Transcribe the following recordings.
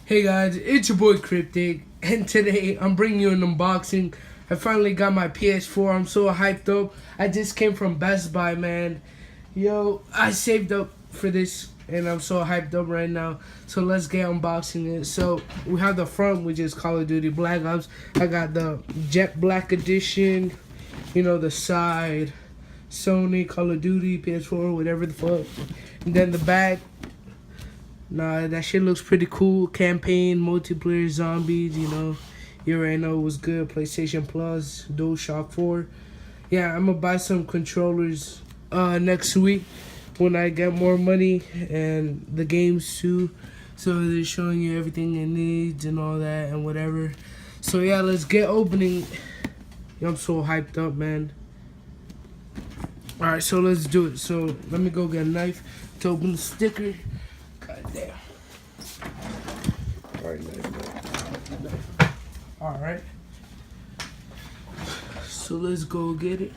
Hey guys, it's your boy Cryptic, and today I'm bringing you an unboxing. I finally got my PS4. I'm so hyped up. I just came from Best Buy, man. Yo, I saved up for this, and I'm so hyped up right now. So let's get unboxing it. So we have the front, which is Call of Duty Black Ops. I got the Jet Black Edition. You know, the side, Sony, Call of Duty, PS4, whatever the fuck. And then the back. Nah, that shit looks pretty cool. Campaign, multiplayer, zombies, you know. You already know it was good. PlayStation Plus, DualShock 4. Yeah, I'm gonna buy some controllers next week when I get more money and the games too. So they're showing you everything it needs and all that and whatever. So yeah, let's get opening. I'm so hyped up, man. Alright, so let's do it. So let me go get a knife to open the sticker. God damn. Alright, knife. Alright. So let's go get it.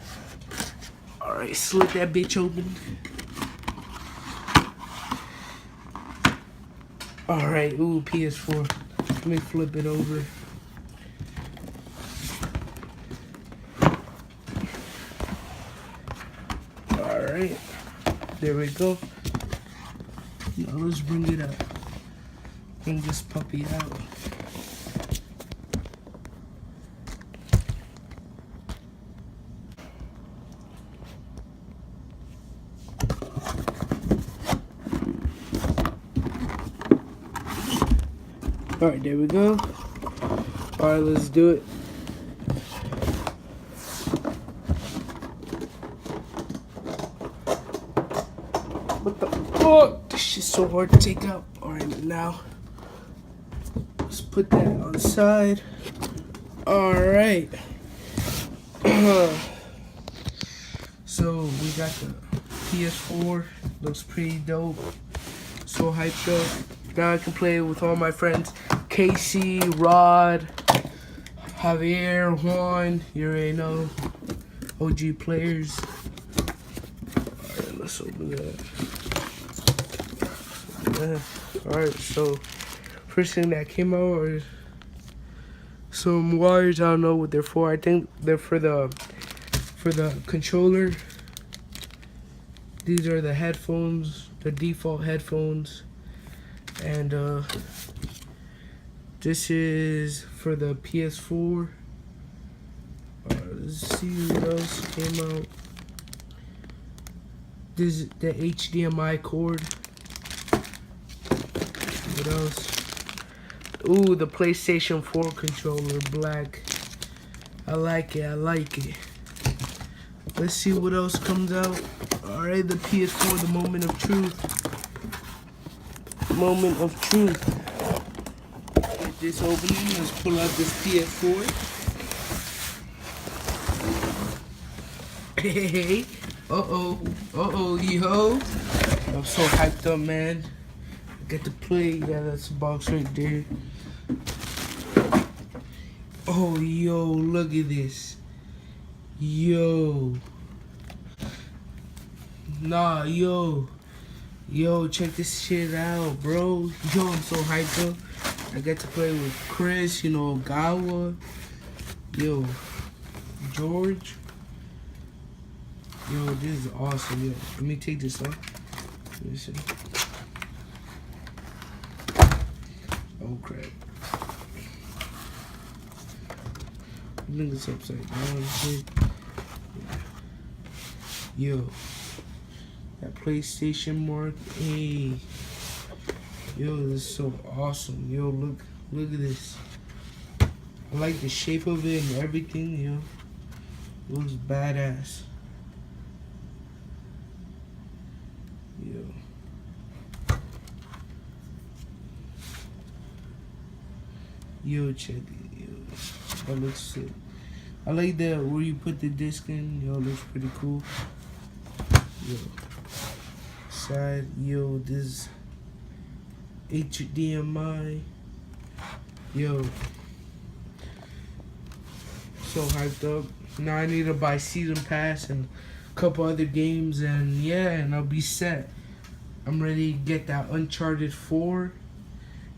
Alright, slit that bitch open. Alright, ooh, PS4. Let me flip it over. Alright, there we go. Now let's bring it up. Bring this puppy out. Alright, there we go. Alright, let's do it. What the fuck? This shit's so hard to take out. Alright, now let's put that on the side. Alright. So we got the PS4. Looks pretty dope. So hyped up. Now I can play it with all my friends. Casey, Rod, Javier, Juan. You already know. OG players. Alright, let's open that. Alright, so first thing that came out is some wires. I don't know what they're for. I think they're for the controller. These are the headphones, the default headphones, and this is for the PS4. Let's see what else came out. This is the HDMI cord. What else? Ooh, the PlayStation 4 controller, black. I like it, I like it. Let's see what else comes out. Alright, the PS4, the moment of truth. Moment of truth. Get this opening, let's pull out this PS4. Hey, uh-oh, yo. I'm so hyped up, man. Get to play. Yeah, that's the box right there. Oh, yo, look at this. Yo. Nah, yo. Yo, check this shit out, bro. Yo, I'm so hyped up. I get to play with Chris, you know, Gawa. Yo, George. Yo, this is awesome. Yo, let me take this off. Let me see. Oh crap. I think it's upside down. Yo. That PlayStation mark. Hey. Yo, this is so awesome. Yo, look at this. I like the shape of it and everything, yo. It looks badass. Yo. Yo, check it. Yo, that looks sick. I like that where you put the disc in. Yo, looks pretty cool. Yo, side. Yo, this HDMI. Yo, so hyped up. Now I need to buy season pass and a couple other games, and yeah, and I'll be set. I'm ready to get that Uncharted 4.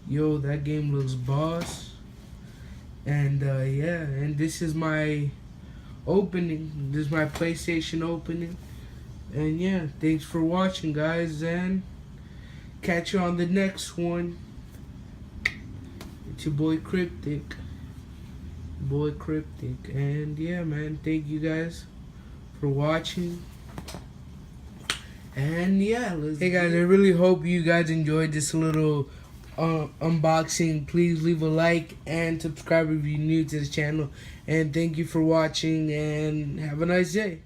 Yo, that game looks boss. And yeah, and this is my opening. This is my PlayStation opening. And yeah, thanks for watching, guys, and catch you on the next one. It's your boy Cryptic. And yeah, man, thank you guys for watching. And yeah, hey guys, I really hope you guys enjoyed this little unboxing. Please leave a like and subscribe if you're new to the channel. And thank you for watching, and have a nice day.